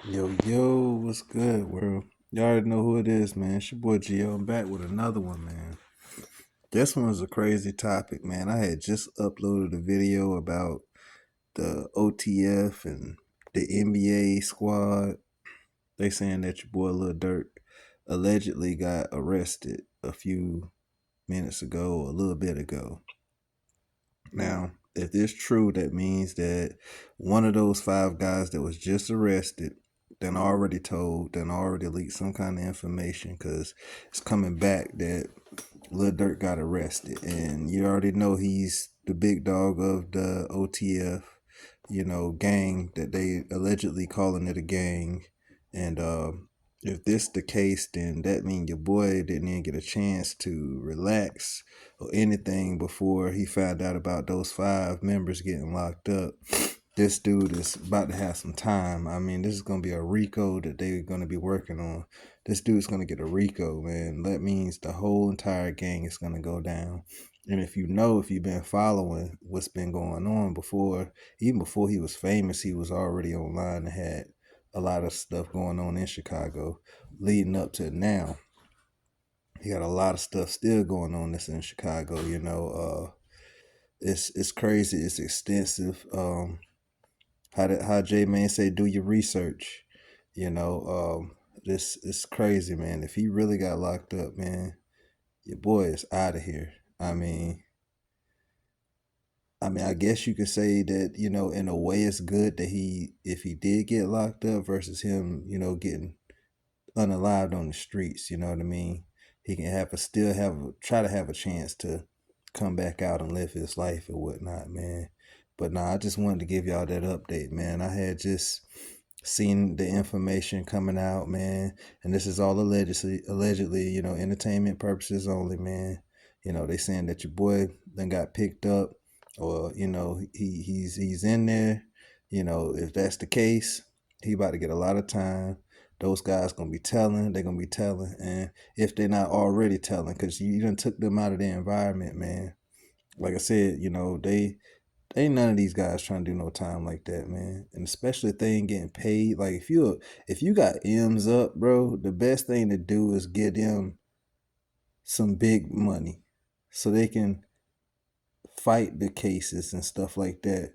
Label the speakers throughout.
Speaker 1: Yo, what's good, world? Y'all already know who it is, man. It's your boy Gio. I'm back with another one, man. This one's a crazy topic, man. I had just uploaded a video about the OTF and the NBA squad. They saying that your boy Lil Durk allegedly got arrested a few minutes ago, a little bit ago. Now, if this true, that means that one of those five guys that was just arrested, then already told, then already leaked some kind of information because it's coming back that Lil Durk got arrested. And you already know he's the big dog of the OTF, gang that they allegedly calling it a gang. And if this the case, then that means your boy didn't even get a chance to relax or anything before he found out about those five members getting locked up. This dude is about to have some time. I mean, this is going to be a RICO that they're going to be working on. This dude's going to get a RICO, man. That means the whole entire gang is going to go down. And if you've been following what's been going on before, even before he was famous, he was already online and had a lot of stuff going on in Chicago leading up to now. He got a lot of stuff still going on that's in Chicago, it's crazy, it's extensive. How J Man say, do your research. This is crazy, man. If he really got locked up, man, your boy is out of here. I guess you could say that, in a way it's good that if he did get locked up versus him, getting unalived on the streets, you know what I mean? He can try to have a chance to come back out and live his life or whatnot, man. But nah, I just wanted to give y'all that update, man. I had just seen the information coming out, man, and this is all allegedly, entertainment purposes only, man. They saying that your boy then got picked up, or he's in there. If that's the case, he about to get a lot of time. Those guys gonna be telling, they're gonna be telling, and if they're not already telling, because you done took them out of their environment, man. Like I said, they ain't none of these guys trying to do no time like that, man. And especially if they ain't getting paid. Like if you got M's up, bro, the best thing to do is get them some big money so they can fight the cases and stuff like that.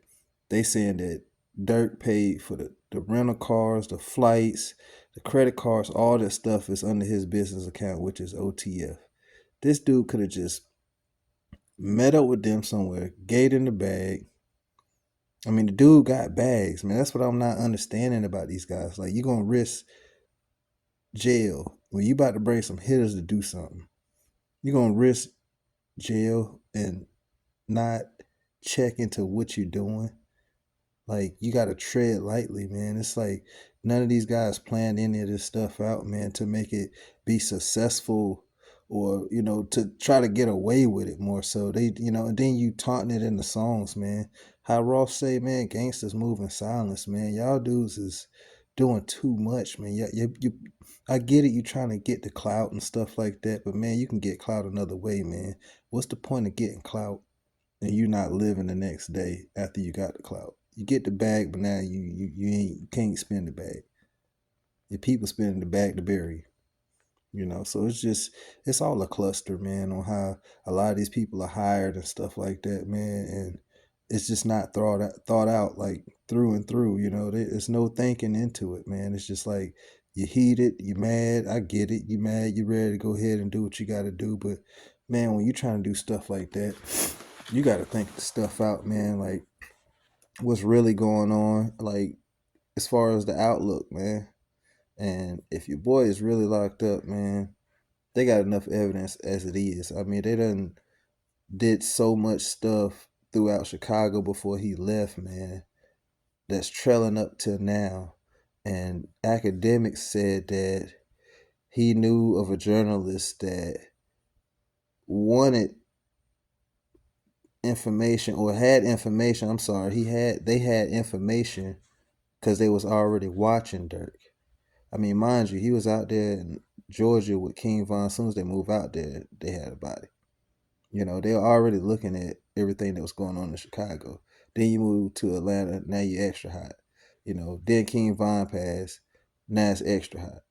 Speaker 1: They saying that Durk paid for the rental cars, the flights, the credit cards, all that stuff is under his business account, which is OTF. This dude could have just met up with them somewhere, gave them the bag. I mean, the dude got bags, man. That's what I'm not understanding about these guys. Like, you gonna risk jail when you about to bring some hitters to do something. You gonna risk jail and not check into what you're doing. Like, you gotta tread lightly, man. It's like none of these guys planned any of this stuff out, man, to make it be successful or, to try to get away with it more so. And then you taunting it in the songs, man. How Ross say, man, gangsters move in silence, man. Y'all dudes is doing too much, man. I get it, you trying to get the clout and stuff like that, but man, you can get clout another way, man. What's the point of getting clout and you not living the next day after you got the clout? You get the bag, but now you can't spend the bag. Your people spending the bag to bury. So it's all a cluster, man, on how a lot of these people are hired and stuff like that, man, and it's just not thought out like through and through. There's no thinking into it, man. It's just like you heated, you mad. I get it, you mad, you ready to go ahead and do what you got to do, but man, when you trying to do stuff like that, you got to think the stuff out, man. Like what's really going on, like as far as the outlook, man. And if your boy is really locked up, man, they got enough evidence as it is. I mean, they done did so much stuff throughout Chicago before he left, man, that's trailing up to now. And academics said that he knew of a journalist that wanted information or had information. I'm sorry, they had information because they was already watching Durk. I mean, mind you, he was out there in Georgia with King Von. As soon as they moved out there, they had a body. They were already looking at everything that was going on in Chicago. Then you move to Atlanta, now you extra hot. Then King Von passed. now it's extra hot.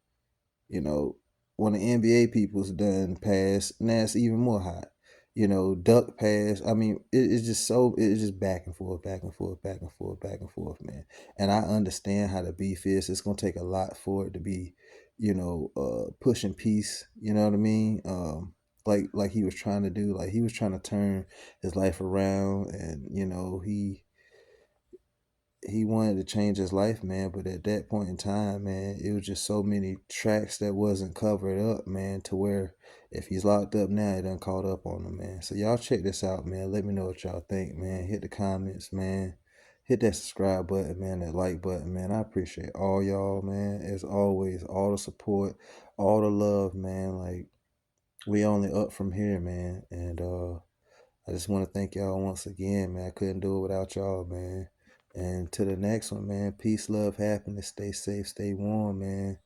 Speaker 1: You know, when the NBA people's done pass, now it's even more hot. You know, Duck pass. I mean, it's just so it's just back and forth, back and forth, back and forth, back and forth, man. And I understand how the beef is. It's gonna take a lot for it to be, pushing peace. You know what I mean? Like he was trying to do. Like he was trying to turn his life around, and he wanted to change his life, man. But at that point in time, man, it was just so many tracks that wasn't covered up, man, to where if he's locked up now, it done caught up on him, man. So y'all check this out, man. Let me know what y'all think, man. Hit the comments, man. Hit that subscribe button, man, that like button, man. I appreciate all y'all, man. As always, all the support, all the love, man. Like, we only up from here, man. And I just want to thank y'all once again, man. I couldn't do it without y'all, man. And to the next one, man. Peace, love, happiness. Stay safe, stay warm, man.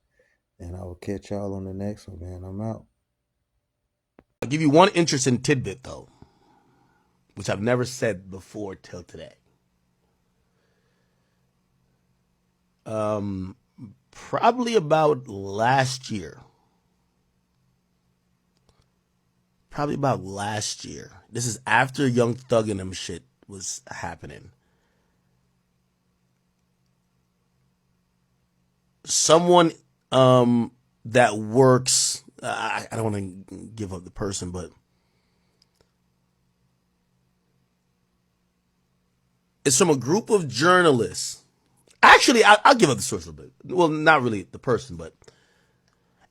Speaker 1: And I will catch y'all on the next one, man. I'm out.
Speaker 2: I'll give you one interesting tidbit, though, which I've never said before till today. Probably about last year. This is after Young Thug and them shit was happening. Someone that works, I don't want to give up the person, but it's from a group of journalists. Actually, I'll give up the source a little bit. Well, not really the person, but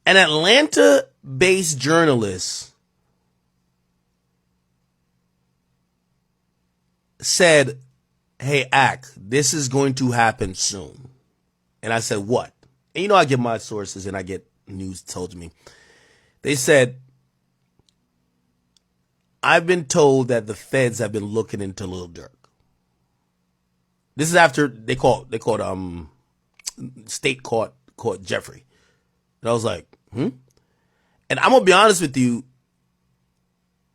Speaker 2: an Atlanta-based journalist said, "Hey, this is going to happen soon." And I said, "What?" And I get my sources and I get news told to me. They said, "I've been told that the feds have been looking into Lil Durk." This is after they called state caught Jeffrey. And I was like, And I'm gonna be honest with you,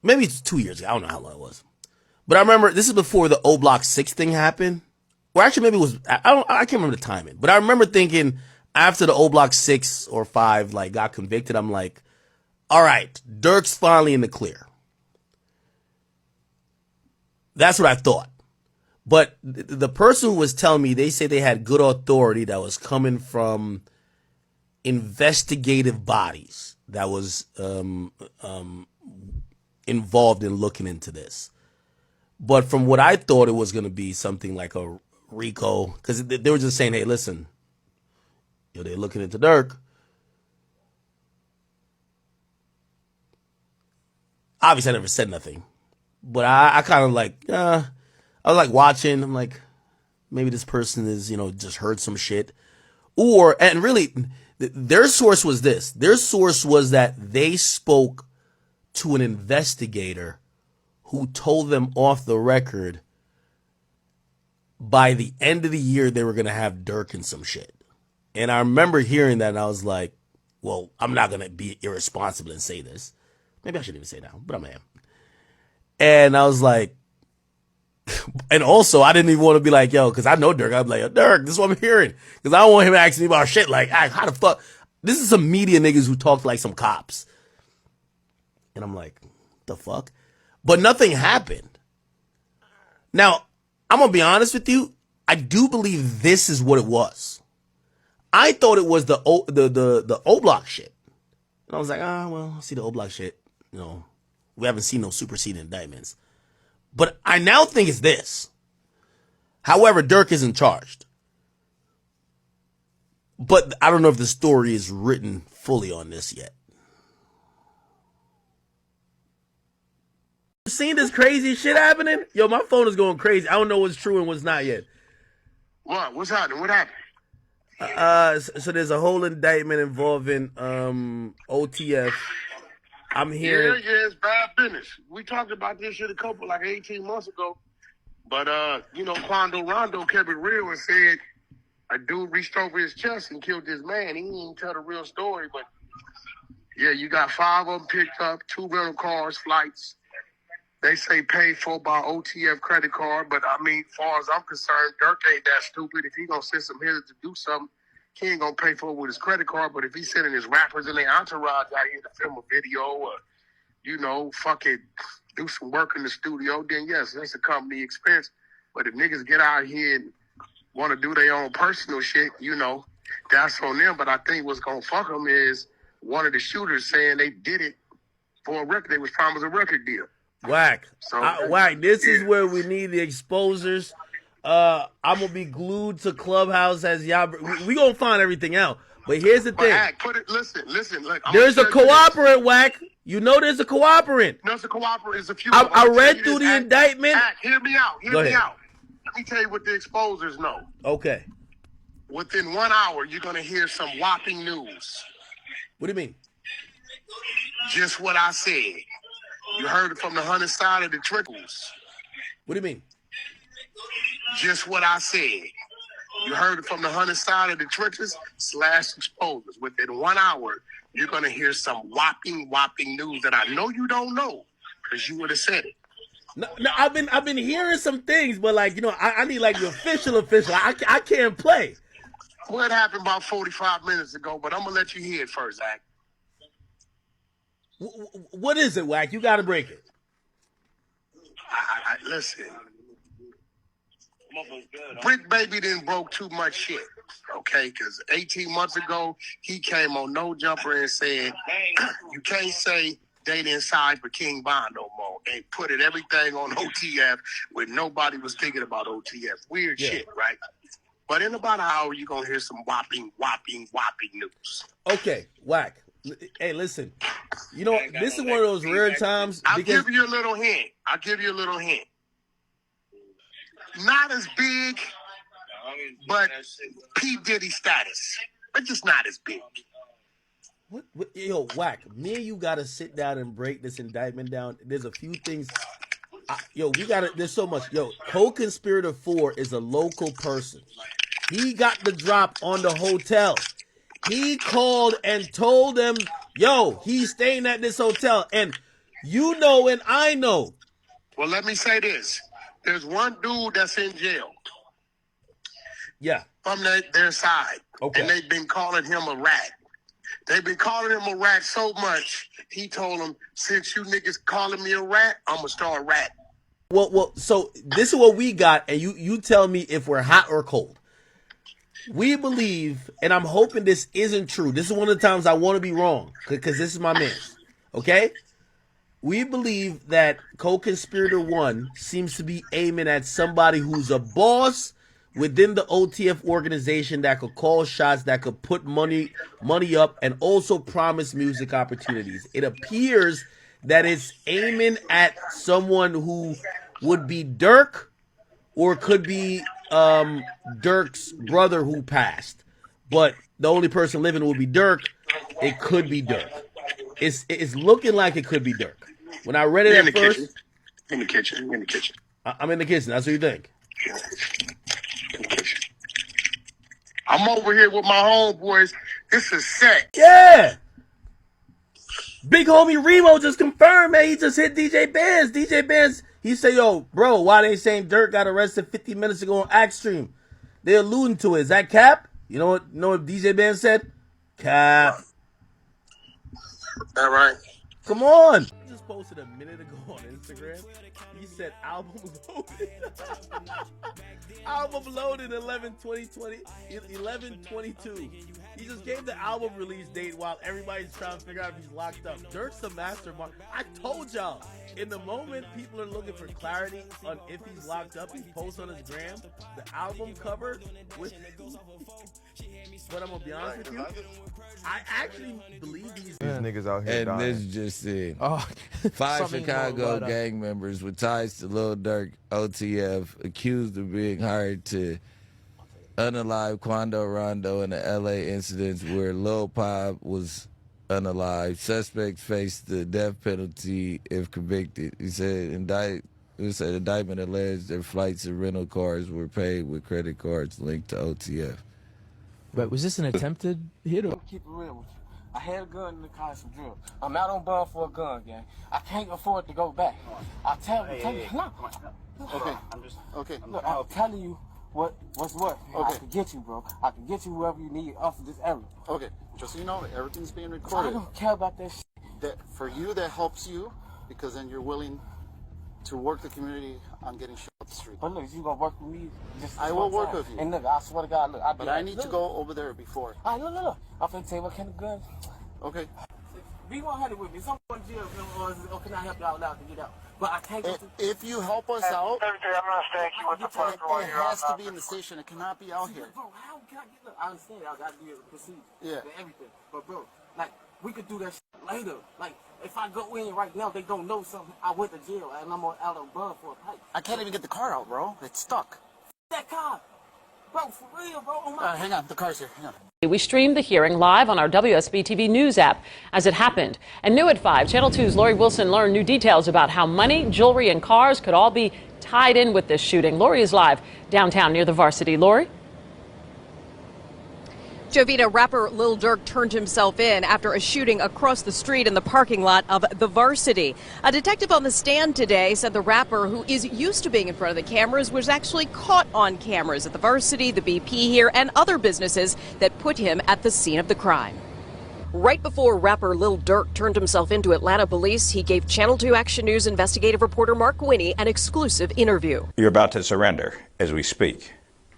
Speaker 2: maybe it's 2 years ago. I don't know how long it was. But I remember this is before the O Block 6 thing happened. Or actually maybe it was I can't remember the timing. But I remember thinking after the O Block 6 or 5 like got convicted, I'm like, all right, Durk's finally in the clear. That's what I thought. But the person who was telling me, they say they had good authority that was coming from investigative bodies that was involved in looking into this. But from what I thought, it was going to be something like a RICO, because they were just saying, hey, listen, they're looking into Durk. Obviously, I never said nothing. But I kind of like, I was like watching. I'm like, maybe this person is, just heard some shit. And really, their source was this. Their source was that they spoke to an investigator who told them off the record by the end of the year they were going to have Durk and some shit. And I remember hearing that and I was like, well, I'm not going to be irresponsible and say this. Maybe I shouldn't even say that, but I am. And I was like, and also I didn't even want to be like, yo, because I know Durk. I'm like, yo, Durk, this is what I'm hearing. Because I don't want him asking me about shit like, how the fuck? This is some media niggas who talk like some cops. And I'm like, the fuck? But nothing happened. Now, I'm going to be honest with you. I do believe this is what it was. I thought it was the O Block shit. And I was like, well, I see the O Block shit. We haven't seen no superseding indictments. But I now think it's this. However, Durk isn't charged. But I don't know if the story is written fully on this yet. Seeing this crazy shit happening? Yo, my phone is going crazy. I don't know what's true and what's not yet.
Speaker 3: What? What's happening? What happened?
Speaker 2: So there's a whole indictment involving OTF. I'm hearing.
Speaker 3: Yeah, it's bad business. We talked about this shit like 18 months ago. But Quando Rondo kept it real and said a dude reached over his chest and killed this man. He didn't even tell the real story, but yeah, you got 5 of them picked up, 2 rental cars, flights. They say paid for by OTF credit card, but I mean, as far as I'm concerned, Durk ain't that stupid. If he gonna send some hitters to do something, he ain't gonna pay for it with his credit card, but if he's sending his rappers and their entourage out here to film a video or, you know, fucking do some work in the studio, then yes, that's a company expense. But if niggas get out here and want to do their own personal shit, you know, that's on them. But I think what's gonna fuck them is one of the shooters saying they did it for a record. They was promised a record deal.
Speaker 2: Whack.
Speaker 3: So,
Speaker 2: Whack. This is where we need the exposers. I'm gonna be glued to Clubhouse as y'all. We gonna find everything out. But here's the thing.
Speaker 3: Listen. Look,
Speaker 2: there's a cooperant, Whack. You know there's a cooperant.
Speaker 3: There's a cooperant. There's a few.
Speaker 2: I read through the indictment.
Speaker 3: Hear me out. Hear me out. Let me tell you what the exposers know.
Speaker 2: Okay.
Speaker 3: Within 1 hour, you're gonna hear some whopping news.
Speaker 2: What do you mean?
Speaker 3: Just what I said. You heard it from the hunter side of the trickles.
Speaker 2: What do you mean?
Speaker 3: Just what I said. You heard it from the hunter side of the trenches / exposers. Within 1 hour, you're gonna hear some whopping news that I know you don't know, because you would have said it.
Speaker 2: No, I've been hearing some things, but like, you know, I need like the official. I can't play.
Speaker 3: Well, it happened about 45 minutes ago, but I'm gonna let you hear it first, Zach.
Speaker 2: What is it, Whack? You gotta break it.
Speaker 3: Listen. Brick Baby didn't broke too much shit, okay? Because 18 months ago, he came on No Jumper and said, you can't say they didn't sign for King Von no more, and put it everything on OTF when nobody was thinking about OTF. Weird shit, right? But in about an hour, you're going to hear some whopping news.
Speaker 2: Okay, Whack. Hey, listen. You know, this is one of those rare times.
Speaker 3: I'll give you a little hint. Not as big, but Pdiddy status. But just not as big.
Speaker 2: What, yo, Whack, me and you gotta sit down and break this indictment down. There's a few things. There's so much. Yo, co-conspirator 4 is a local person. He got the drop on the hotel. He called and told them, yo, he's staying at this hotel. And you know and I know.
Speaker 3: Well, let me say this. There's one dude that's in jail.
Speaker 2: Yeah.
Speaker 3: From their side.
Speaker 2: Okay.
Speaker 3: And they've been calling him a rat. They've been calling him a rat so much, he told them, since you niggas calling me a rat, I'm going to start ratting.
Speaker 2: Well, so this is what we got, and you tell me if we're hot or cold. We believe, and I'm hoping this isn't true. This is one of the times I want to be wrong, because this is my man. Okay? We believe that co-conspirator 1 seems to be aiming at somebody who's a boss within the OTF organization that could call shots, that could put money up, and also promise music opportunities. It appears that it's aiming at someone who would be Durk, or could be Durk's brother who passed. But the only person living would be Durk. It could be Durk. It's looking like it could be Durk. When I read it at first,
Speaker 3: in the kitchen.
Speaker 2: I'm in the kitchen. That's what you think.
Speaker 3: In the kitchen. I'm over here with my homeboys. This is set.
Speaker 2: Yeah. Big homie Remo just confirmed, man. He just hit DJ Benz. DJ Benz, he said, yo, bro, why they saying Durk got arrested 50 minutes ago on Axstream? They alluding to it. Is that cap? You know what DJ Benz said? Cap.
Speaker 3: All right.
Speaker 2: Come on. I just posted a minute ago on Instagram. He said album loaded. Album loaded 11/20/20, 11/22. He just gave the album release date while everybody's trying to figure out if he's locked up. Durk's the mastermind. I told y'all, in the moment people are looking for clarity on if he's locked up, he posts on his gram the album cover with. But I'm gonna be honest with you, I actually believe these
Speaker 4: niggas out here.
Speaker 5: And
Speaker 4: dying.
Speaker 5: this just it.
Speaker 4: Oh,
Speaker 5: 5 Chicago gang members with ties to Lil Durk, OTF, accused of being hired to unalive Quando Rondo in the LA incidents where Lil Pop was unalive. Suspects face the death penalty if convicted. He said indictment alleged their flights and rental cars were paid with credit cards linked to OTF.
Speaker 6: But was this an attempted hit or?
Speaker 7: Keep it real with you. I had a gun in the car and some drugs. I'm not on bond for a gun, gang. I can't afford to go back. I'll tell you. No. Okay.
Speaker 8: Okay.
Speaker 7: Look, I'm telling you What's what?
Speaker 4: Okay.
Speaker 7: I can get you, bro. I can get you whoever you need off of this area.
Speaker 4: Okay, just so you know, everything's being
Speaker 7: I
Speaker 4: recorded.
Speaker 7: don't care about that shit.
Speaker 4: That for you, that helps you because then you're willing to work the community on getting shit off the street.
Speaker 7: But look, you gonna work with me? Just
Speaker 4: I will work with you.
Speaker 7: And look, I swear to God, look,
Speaker 4: But I need to go over there before.
Speaker 7: All right, look. I'm finna tell you what kind of gun.
Speaker 4: Okay.
Speaker 7: Be 100 with me. Someone in jail, or can I help y'all out to get out? But I can't go to...
Speaker 4: If you help us out,
Speaker 3: I'm gonna thank you with the first one.
Speaker 4: it has to be in the station. It cannot be out here.
Speaker 7: Bro, how can I get... Look, I understand y'all got to do a procedure.
Speaker 4: Yeah.
Speaker 7: And everything. But, bro, like, we could do that shit later. Like, if I go in right now, they don't know something. I went to jail, and I'm out of bond for a pipe.
Speaker 4: I can't even get the car out, bro. It's stuck.
Speaker 7: That car. Bro, for real, bro. Oh, my...
Speaker 4: Hang on. The car's here. Hang on.
Speaker 8: We streamed the hearing live on our WSB TV News app as it happened. And new at 5, Channel 2's Lori Wilson learned new details about how money, jewelry, and cars could all be tied in with this shooting. Lori is live downtown near the Varsity. Lori?
Speaker 9: Jovita, rapper Lil Durk turned himself in after a shooting across the street in the parking lot of the Varsity. A detective on the stand today said the rapper, who is used to being in front of the cameras, was actually caught on cameras at the Varsity, the BP here, and other businesses that put him at the scene of the crime. Right before rapper Lil Durk turned himself into Atlanta police, he gave Channel 2 Action News investigative reporter Mark Winnie an exclusive interview.
Speaker 10: You're about to surrender as we speak.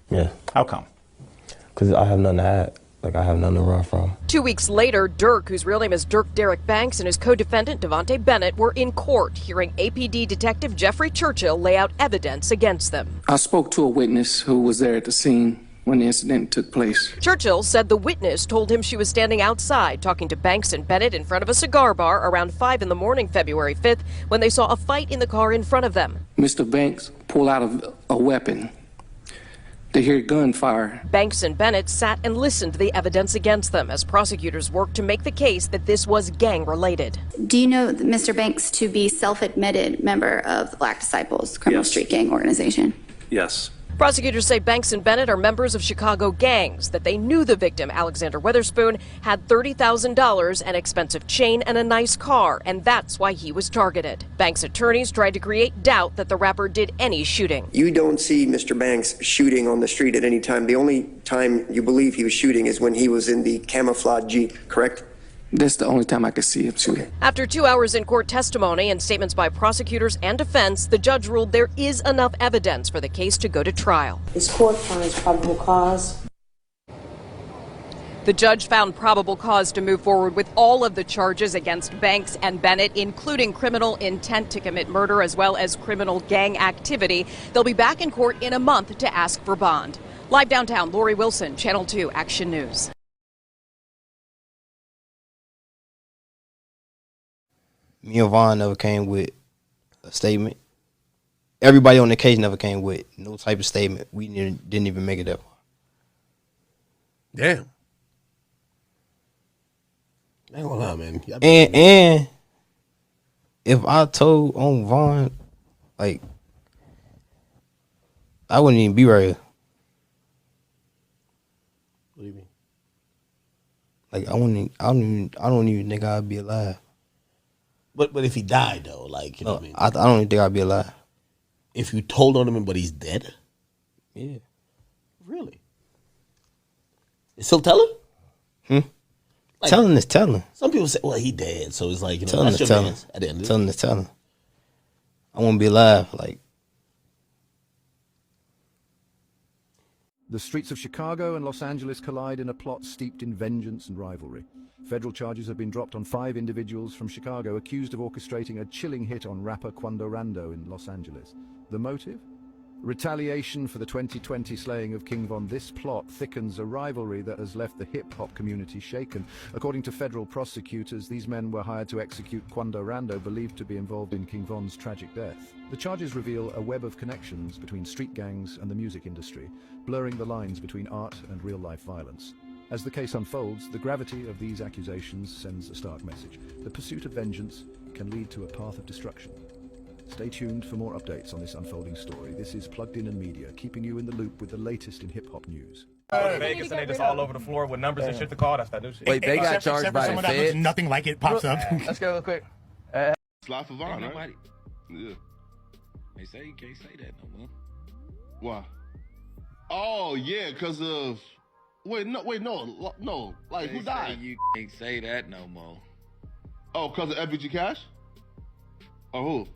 Speaker 11: Yeah.
Speaker 10: How come?
Speaker 11: Because I have nothing to hide. Like, I have nothing to run from.
Speaker 9: 2 weeks later, Durk, whose real name is Durk Derek Banks, and his co-defendant Devontae Bennett were in court hearing APD detective Jeffrey Churchill lay out evidence against them.
Speaker 12: I spoke to a witness who was there at the scene when the incident took place.
Speaker 9: Churchill said the witness told him she was standing outside talking to Banks and Bennett in front of a cigar bar around 5 in the morning, February 5th, when they saw a fight in the car in front of them.
Speaker 12: Mr. Banks pulled out a weapon. They hear gunfire.
Speaker 9: Banks and Bennett sat and listened to the evidence against them as prosecutors worked to make the case that this was gang-related.
Speaker 13: Do you know Mr. Banks to be self-admitted member of the Black Disciples criminal street gang organization?
Speaker 11: Yes.
Speaker 9: Prosecutors say Banks and Bennett are members of Chicago gangs, that they knew the victim, Alexander Witherspoon, had $30,000, an expensive chain, and a nice car, and that's why he was targeted. Banks' attorneys tried to create doubt that the rapper did any shooting.
Speaker 14: You don't see Mr. Banks shooting on the street at any time. The only time you believe he was shooting is when he was in the camouflage Jeep, correct?
Speaker 12: That's the only time I could see him shooting.
Speaker 9: After 2 hours in court testimony and statements by prosecutors and defense, the judge ruled there is enough evidence for the case to go to trial.
Speaker 15: This court finds probable cause.
Speaker 9: The judge found probable cause to move forward with all of the charges against Banks and Bennett, including criminal intent to commit murder as well as criminal gang activity. They'll be back in court in a month to ask for bond. Live downtown, Lori Wilson, Channel 2 Action News.
Speaker 16: Me and Vaughn never came with a statement. Everybody on the case never came with no type of statement. We didn't even make it that far.
Speaker 2: Damn.
Speaker 17: I ain't gonna lie, man.
Speaker 16: And if I told on Vaughn, like, I wouldn't even be right here.
Speaker 17: What do you mean?
Speaker 16: Like, I don't even think I'd be alive.
Speaker 17: But if he died though, like, you know what I mean?
Speaker 16: I don't even think I'd be alive.
Speaker 17: If you told on him but he's dead?
Speaker 16: Yeah.
Speaker 17: Really? You still telling? Like,
Speaker 16: telling is telling.
Speaker 17: Some people say, well, he dead, so it's like, you know,
Speaker 16: telling
Speaker 17: that's
Speaker 16: is
Speaker 17: your
Speaker 16: telling.
Speaker 17: man's at the end of
Speaker 16: Telling is telling. I won't be alive. Like,
Speaker 18: the streets of Chicago and Los Angeles collide in a plot steeped in vengeance and rivalry. Federal charges have been dropped on 5 individuals from Chicago accused of orchestrating a chilling hit on rapper Quando Rando in Los Angeles. The motive? Retaliation for the 2020 slaying of King Von. This plot thickens a rivalry that has left the hip-hop community shaken. According to federal prosecutors, these men were hired to execute Quando Rando, believed to be involved in King Von's tragic death. The charges reveal a web of connections between street gangs and the music industry, blurring the lines between art and real-life violence. As the case unfolds, the gravity of these accusations sends a stark message. The pursuit of vengeance can lead to a path of destruction. Stay tuned for more updates on this unfolding story. This is Plugged In and Media, keeping you in the loop with the latest in hip-hop news.
Speaker 19: Vegas and they just all over the floor with numbers and shit to call. That's that new shit.
Speaker 5: Wait, they got charged by the Fed?
Speaker 19: Nothing like it pops up.
Speaker 20: Let's go real quick.
Speaker 21: Slide for Vaughn, right?
Speaker 5: Nobody.
Speaker 21: Yeah.
Speaker 5: They say you can't say that no more.
Speaker 21: Why? Oh yeah, because of no. Like who died?
Speaker 5: You can't say that no more.
Speaker 21: Oh, because of FBG Cash? Or who?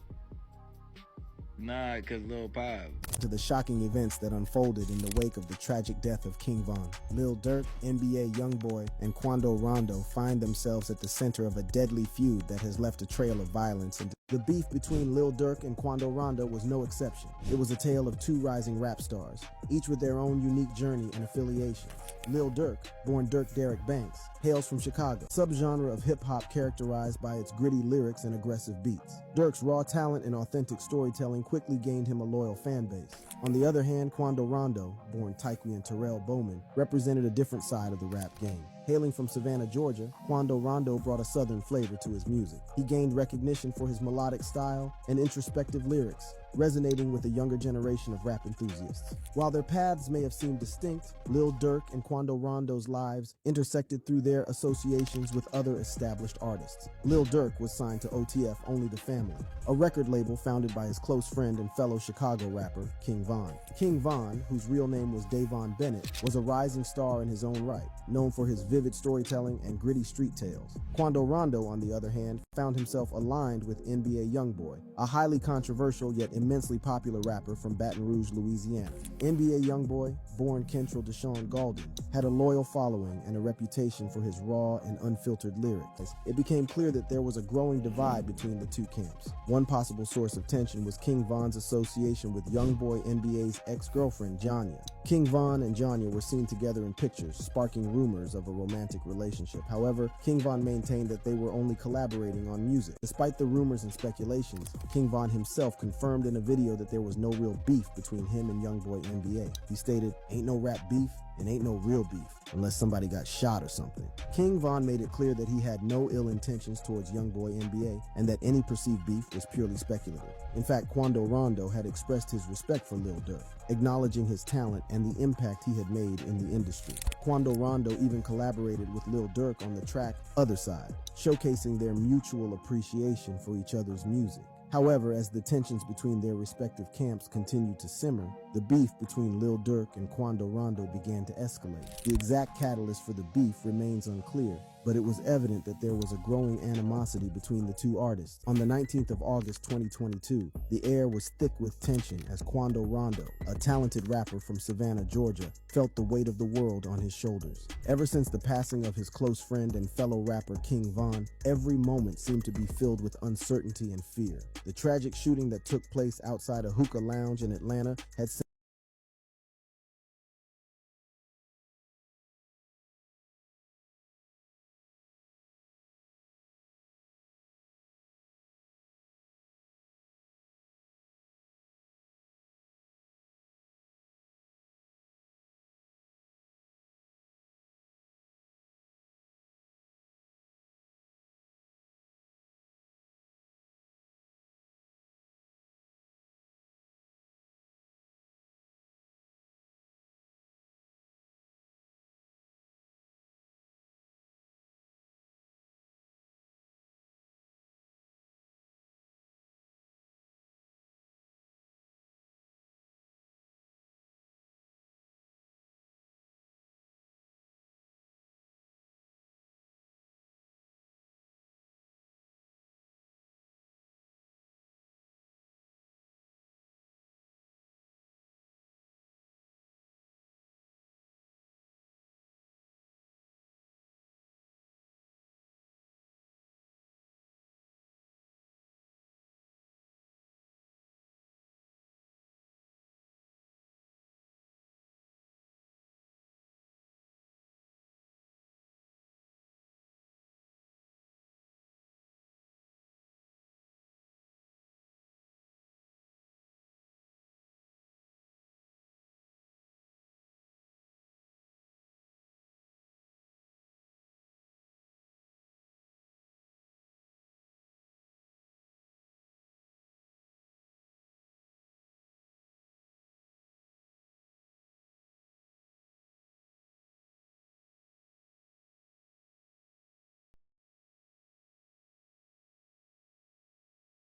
Speaker 5: Nah, cause Lil Pop.
Speaker 20: To the shocking events that unfolded in the wake of the tragic death of King Von. Lil Durk, NBA Youngboy, and Quando Rondo find themselves at the center of a deadly feud that has left a trail of violence. And the beef between Lil Durk and Quando Rondo was no exception. It was a tale of two rising rap stars, each with their own unique journey and affiliation. Lil Durk, born Durk Derek Banks, hails from Chicago, subgenre of hip-hop characterized by its gritty lyrics and aggressive beats. Durk's raw talent and authentic storytelling quickly gained him a loyal fan base. On the other hand, Quando Rondo, born Tyquan Terrell Bowman, represented a different side of the rap game. Hailing from Savannah, Georgia, Quando Rondo brought a southern flavor to his music. He gained recognition for his melodic style and introspective lyrics, resonating with a younger generation of rap enthusiasts. While their paths may have seemed distinct, Lil Durk and Quando Rondo's lives intersected through their associations with other established artists. Lil Durk was signed to OTF Only the Family, a record label founded by his close friend and fellow Chicago rapper, King Von. King Von, whose real name was Davon Bennett, was a rising star in his own right, known for his vivid storytelling and gritty street tales. Quando Rondo, on the other hand, found himself aligned with NBA Youngboy, a highly controversial yet immensely popular rapper from Baton Rouge, Louisiana. NBA Youngboy, born Kentrell Deshaun Gaulden, had a loyal following and a reputation for his raw and unfiltered lyrics. It became clear that there was a growing divide between the two camps. One possible source of tension was King Von's association with Youngboy NBA's ex-girlfriend, Janya. King Von and Janya were seen together in pictures, sparking rumors of a romantic relationship. However, King Von maintained that they were only collaborating on music. Despite the rumors and speculations, King Von himself confirmed in a video that there was no real beef between him and Youngboy NBA. He stated, "Ain't no rap beef and ain't no real beef, unless somebody got shot or something." King Von made it clear that he had no ill intentions towards Youngboy NBA and that any perceived beef was purely speculative. In fact, Quando Rondo had expressed his respect for Lil Durk, acknowledging his talent and the impact he had made in the industry. Quando Rondo even collaborated with Lil Durk on the track Other Side, showcasing their mutual appreciation for each other's music. However, as the tensions between their respective camps continued to simmer, the beef between Lil Durk and Quando Rondo began to escalate. The exact catalyst for the beef remains unclear, but it was evident that there was a growing animosity between the two artists. On the 19th of August 2022, the air was thick with tension as Quando Rondo, a talented rapper from Savannah, Georgia, felt the weight of the world on his shoulders. Ever since the passing of his close friend and fellow rapper King Von, every moment seemed to be filled with uncertainty and fear. The tragic shooting that took place outside a hookah lounge in Atlanta had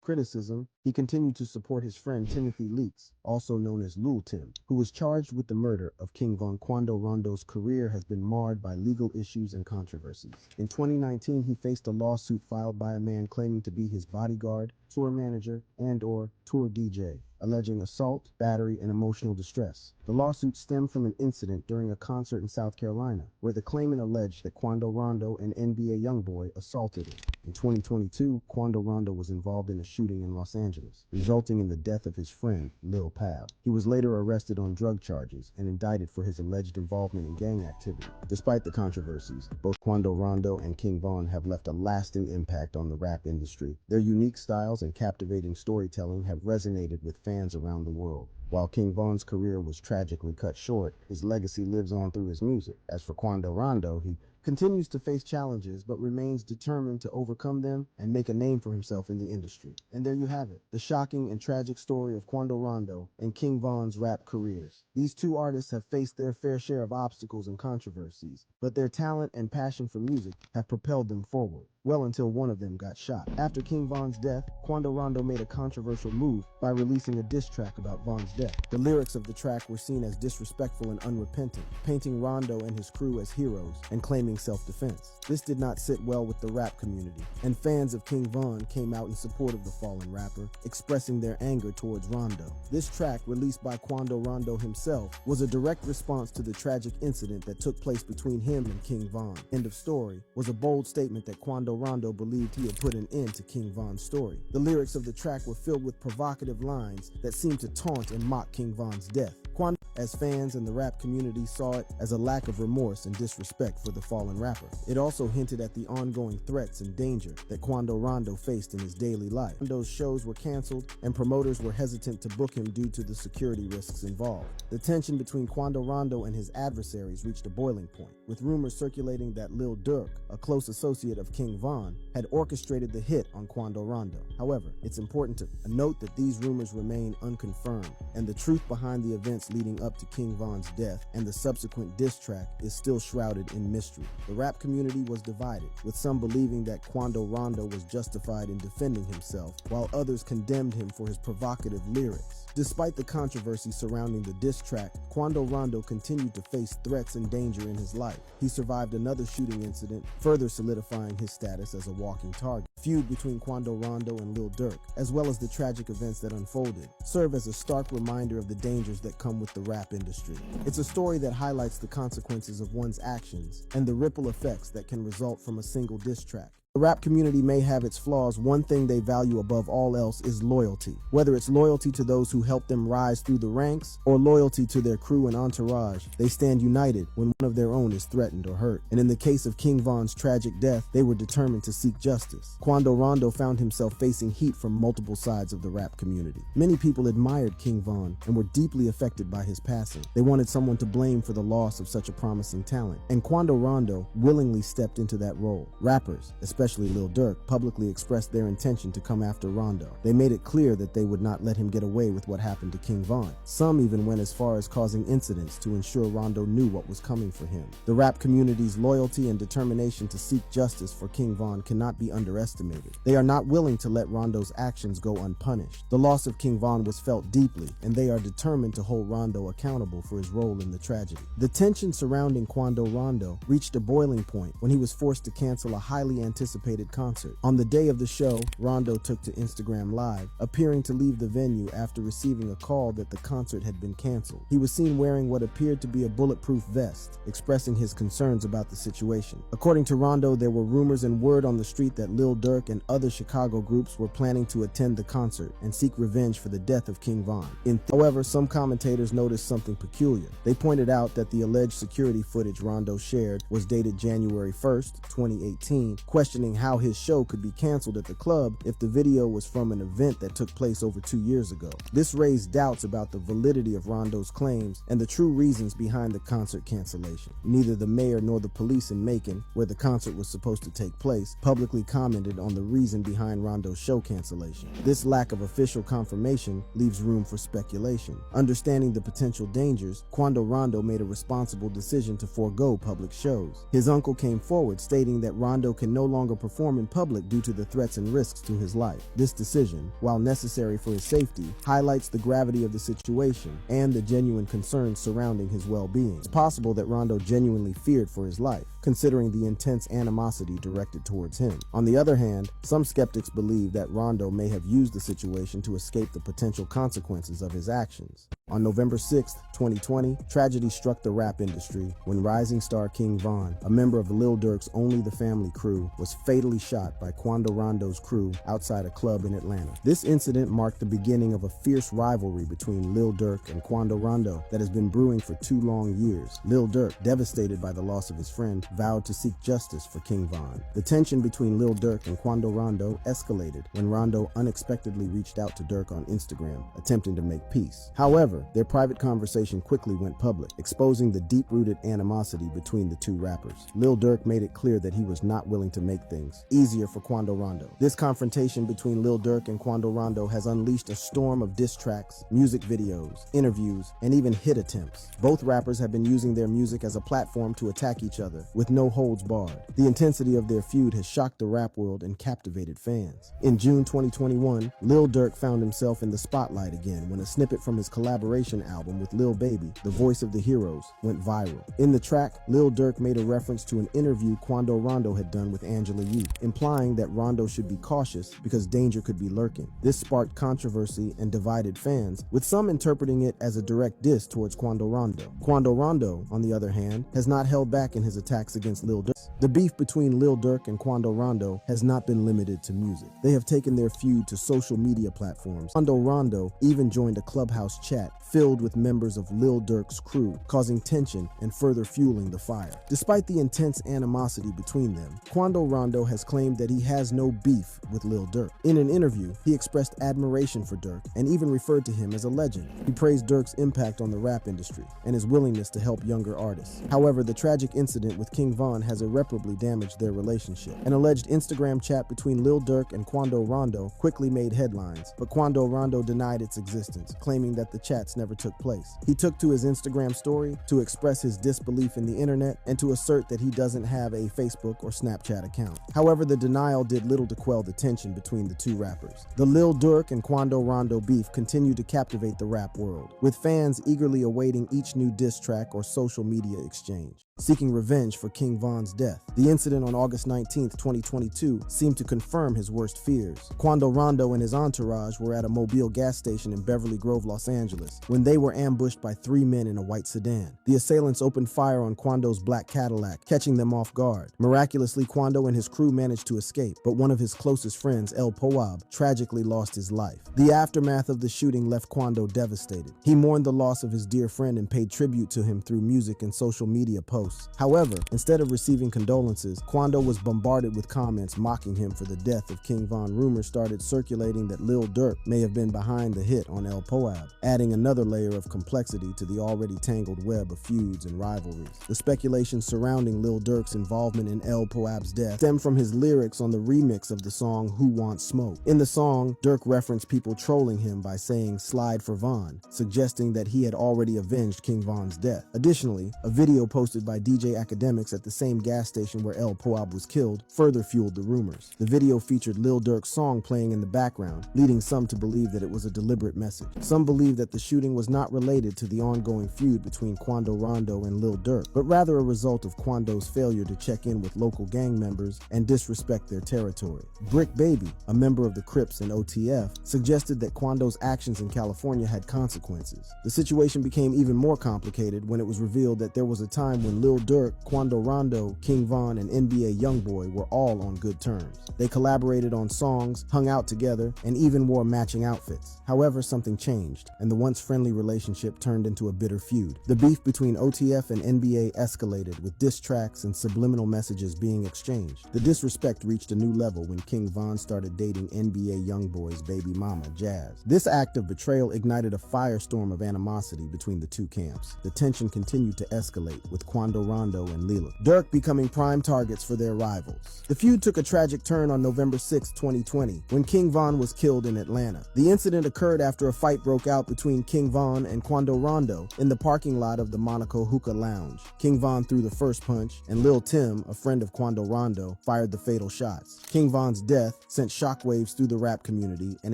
Speaker 20: criticism, he continued to support his friend Timothy Leaks, also known as Lil Tim, who was charged with the murder of King Von. Quando Rondo's career has been marred by legal issues and controversies. In 2019, he faced a lawsuit filed by a man claiming to be his bodyguard, tour manager, and/or tour DJ, alleging assault, battery, and emotional distress. The lawsuit stemmed from an incident during a concert in South Carolina, where the claimant alleged that Quando Rondo, an NBA YoungBoy, assaulted him. In 2022, Quando Rondo was involved in a shooting in Los Angeles, resulting in the death of his friend, Lil Pab. He was later arrested on drug charges and indicted for his alleged involvement in gang activity. Despite the controversies, both Quando Rondo and King Von have left a lasting impact on the rap industry. Their unique styles and captivating storytelling have resonated with fans around the world. While King Von's career was tragically cut short, his legacy lives on through his music. As for Quando Rondo, he continues to face challenges but remains determined to overcome them and make a name for himself in the industry. And there you have it, the shocking and tragic story of Quando Rondo and King Von's rap careers. These two artists have faced their fair share of obstacles and controversies, but their talent and passion for music have propelled them forward, well until one of them got shot. After King Von's death, Quando Rondo made a controversial move by releasing a diss track about Von's death. The lyrics of the track were seen as disrespectful and unrepentant, painting Rondo and his crew as heroes and claiming self-defense. This did not sit well with the rap community, and fans of King Von came out in support of the fallen rapper, expressing their anger towards Rondo. This track, released by Quando Rondo himself, was a direct response to the tragic incident that took place between him and King Von. End of story was a bold statement that Quando Rondo believed he had put an end to King Von's story. The lyrics of the track were filled with provocative lines that seemed to taunt and mock King Von's death. Quando, as fans and the rap community, saw it as a lack of remorse and disrespect for the fallen rapper. It also hinted at the ongoing threats and danger that Quando Rondo faced in his daily life. Rondo's shows were canceled and promoters were hesitant to book him due to the security risks involved. The tension between Quando Rondo and his adversaries reached a boiling point, with rumors circulating that Lil Durk, a close associate of King Von, had orchestrated the hit on Quando Rondo. However, it's important to note that these rumors remain unconfirmed, and the truth behind the events leading up to King Von's death and the subsequent diss track is still shrouded in mystery. The rap community was divided, with some believing that Quando Rondo was justified in defending himself, while others condemned him for his provocative lyrics. Despite the controversy surrounding the diss track, Quando Rondo continued to face threats and danger in his life. He survived another shooting incident, further solidifying his status as a walking target. Feud between Quando Rondo and Lil Durk, as well as the tragic events that unfolded, serve as a stark reminder of the dangers that come with the rap industry. It's a story that highlights the consequences of one's actions and the ripple effects that can result from a single diss track. The rap community may have its flaws, one thing they value above all else is loyalty. Whether it's loyalty to those who helped them rise through the ranks, or loyalty to their crew and entourage, they stand united when one of their own is threatened or hurt. And in the case of King Von's tragic death, they were determined to seek justice. Quando Rondo found himself facing heat from multiple sides of the rap community. Many people admired King Von and were deeply affected by his passing. They wanted someone to blame for the loss of such a promising talent, and Quando Rondo willingly stepped into that role. Rappers, especially Lil Durk, publicly expressed their intention to come after Rondo. They made it clear that they would not let him get away with what happened to King Von. Some even went as far as causing incidents to ensure Rondo knew what was coming for him. The rap community's loyalty and determination to seek justice for King Von cannot be underestimated. They are not willing to let Rondo's actions go unpunished. The loss of King Von was felt deeply, and they are determined to hold Rondo accountable for his role in the tragedy. The tension surrounding Quando Rondo reached a boiling point when he was forced to cancel a highly anticipated concert. On the day of the show, Rondo took to Instagram Live, appearing to leave the venue after receiving a call that the concert had been canceled. He was seen wearing what appeared to be a bulletproof vest, expressing his concerns about the situation. According to Rondo, there were rumors and word on the street that Lil Durk and other Chicago groups were planning to attend the concert and seek revenge for the death of King Von. However, some commentators noticed something peculiar. They pointed out that the alleged security footage Rondo shared was dated January 1st, 2018, questioning how his show could be canceled at the club if the video was from an event that took place over 2 years ago. This raised doubts about the validity of Rondo's claims and the true reasons behind the concert cancellation. Neither the mayor nor the police in Macon, where the concert was supposed to take place, publicly commented on the reason behind Rondo's show cancellation. This lack of official confirmation leaves room for speculation. Understanding the potential dangers, Quando Rondo made a responsible decision to forego public shows. His uncle came forward stating that Rondo can no longer longer perform in public due to the threats and risks to his life. This decision, while necessary for his safety, highlights the gravity of the situation and the genuine concerns surrounding his well-being. It's possible that Rondo genuinely feared for his life, considering the intense animosity directed towards him. On the other hand, some skeptics believe that Rondo may have used the situation to escape the potential consequences of his actions. On November 6, 2020, tragedy struck the rap industry when rising star King Von, a member of Lil Durk's Only the Family crew, was fatally shot by Quando Rondo's crew outside a club in Atlanta. This incident marked the beginning of a fierce rivalry between Lil Durk and Quando Rondo that has been brewing for 2 long years. Lil Durk, devastated by the loss of his friend, vowed to seek justice for King Von. The tension between Lil Durk and Quando Rondo escalated when Rondo unexpectedly reached out to Durk on Instagram, attempting to make peace. However, their private conversation quickly went public, exposing the deep-rooted animosity between the two rappers. Lil Durk made it clear that he was not willing to make things easier for Quando Rondo. This confrontation between Lil Durk and Quando Rondo has unleashed a storm of diss tracks, music videos, interviews, and even hit attempts. Both rappers have been using their music as a platform to attack each other, with no holds barred. The intensity of their feud has shocked the rap world and captivated fans. In June 2021, Lil Durk found himself in the spotlight again when a snippet from his collaboration album with Lil Baby, The Voice of the Heroes, went viral. In the track, Lil Durk made a reference to an interview Quando Rondo had done with Angela Yee, implying that Rondo should be cautious because danger could be lurking. This sparked controversy and divided fans, with some interpreting it as a direct diss towards Quando Rondo. Quando Rondo, on the other hand, has not held back in his attacks against Lil Durk. The beef between Lil Durk and Quando Rondo has not been limited to music. They have taken their feud to social media platforms. Quando Rondo even joined a Clubhouse chat filled with members of Lil Durk's crew, causing tension and further fueling the fire. Despite the intense animosity between them, Quando Rondo has claimed that he has no beef with Lil Durk. In an interview, he expressed admiration for Durk and even referred to him as a legend. He praised Durk's impact on the rap industry and his willingness to help younger artists. However, the tragic incident with King Von has irreparably damaged their relationship. An alleged Instagram chat between Lil Durk and Quando Rondo quickly made headlines, but Quando Rondo denied its existence, claiming that the chats never took place. He took to his Instagram story to express his disbelief in the internet and to assert that he doesn't have a Facebook or Snapchat account. However, the denial did little to quell the tension between the two rappers. The Lil Durk and Quando Rondo beef continued to captivate the rap world, with fans eagerly awaiting each new diss track or social media exchange, seeking revenge for King Von's death. The incident on August 19, 2022 seemed to confirm his worst fears. Quando Rondo and his entourage were at a Mobile gas station in Beverly Grove, Los Angeles, when they were ambushed by 3 men in a white sedan. The assailants opened fire on Quando's black Cadillac, catching them off guard. Miraculously, Quando and his crew managed to escape, but one of his closest friends, El Poab, tragically lost his life. The aftermath of the shooting left Quando devastated. He mourned the loss of his dear friend and paid tribute to him through music and social media posts. However, instead of receiving condolences, Quando was bombarded with comments mocking him for the death of King Von. Rumors started circulating that Lil Durk may have been behind the hit on El Poab, adding another layer of complexity to the already tangled web of feuds and rivalries. The speculation surrounding Lil Durk's involvement in El Poab's death stemmed from his lyrics on the remix of the song Who Wants Smoke. In the song, Durk referenced people trolling him by saying "slide for Von," suggesting that he had already avenged King Von's death. Additionally, a video posted by DJ Academics at the same gas station where El Poab was killed further fueled the rumors. The video featured Lil Durk's song playing in the background, leading some to believe that it was a deliberate message. Some believe that the shooting was not related to the ongoing feud between Quando Rondo and Lil Durk, but rather a result of Quando's failure to check in with local gang members and disrespect their territory. Brick Baby, a member of the Crips and OTF, suggested that Quando's actions in California had consequences. The situation became even more complicated when it was revealed that there was a time when Lil Durk, Quando Rondo, King Von, and NBA Youngboy were all on good terms. They collaborated on songs, hung out together, and even wore matching outfits. However, something changed, and the once friendly relationship turned into a bitter feud. The beef between OTF and NBA escalated, with diss tracks and subliminal messages being exchanged. The disrespect reached a new level when King Von started dating NBA Youngboy's baby mama, Jayz. This act of betrayal ignited a firestorm of animosity between the two camps. The tension continued to escalate, with Quando Quando Rondo and Lila, Durk becoming prime targets for their rivals. The feud took a tragic turn on November 6, 2020, when King Von was killed in Atlanta. The incident occurred after a fight broke out between King Von and Quando Rondo in the parking lot of the Monaco Hookah Lounge. King Von threw the first punch, and Lil Tim, a friend of Quando Rondo, fired the fatal shots. King Von's death sent shockwaves through the rap community and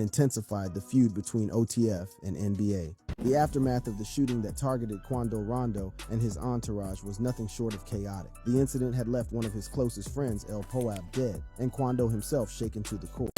Speaker 20: intensified the feud between OTF and NBA. The aftermath of the shooting that targeted Quando Rondo and his entourage was nothing short of chaotic. The incident had left one of his closest friends, El Poab, dead, and Quando himself shaken to the core.